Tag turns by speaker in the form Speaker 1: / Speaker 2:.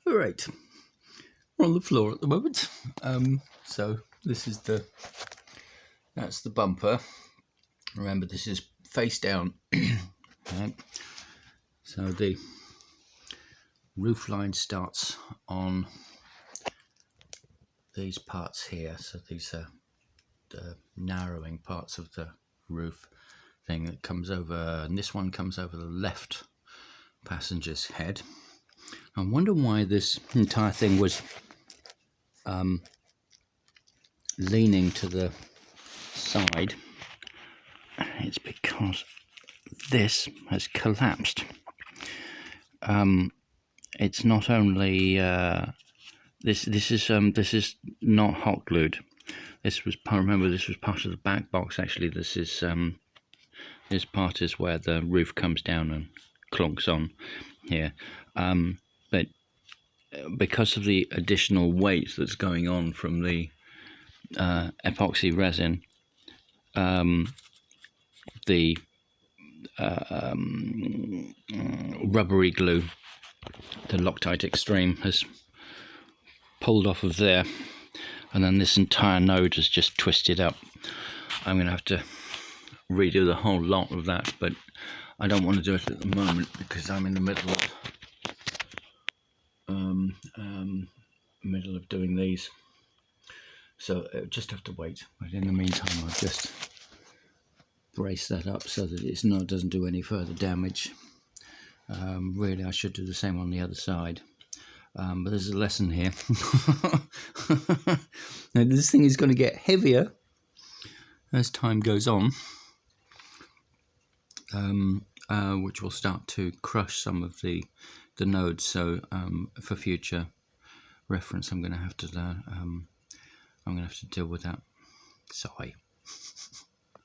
Speaker 1: Right, we're on the floor at the moment. So this is that's the bumper. Remember, this is face down. Right. So the roof line starts on these parts here. So these are the narrowing parts of the roof thing that comes over, and this one comes over the left passenger's head. I wonder why this entire thing was leaning to the side. It's because this has collapsed. It's not only this is not hot glued. This was remember this was part of the back box. Actually, this part is where the roof comes down and clunks on here. But because of the additional weight that's going on from the epoxy resin, the rubbery glue, the Loctite Extreme, has pulled off of there, and then this entire node has just twisted up. I'm going to have to redo the whole lot of that, but I don't want to do it at the moment because I'm in the middle of doing these, so I'll just have to wait. But in the meantime, I'll just brace that up so that it doesn't do any further damage. Really, I should do the same on the other side, but there's a lesson here. Now, this thing is going to get heavier as time goes on, which will start to crush some of the nodes. So for future reference, I'm going to have to deal with that. Sorry.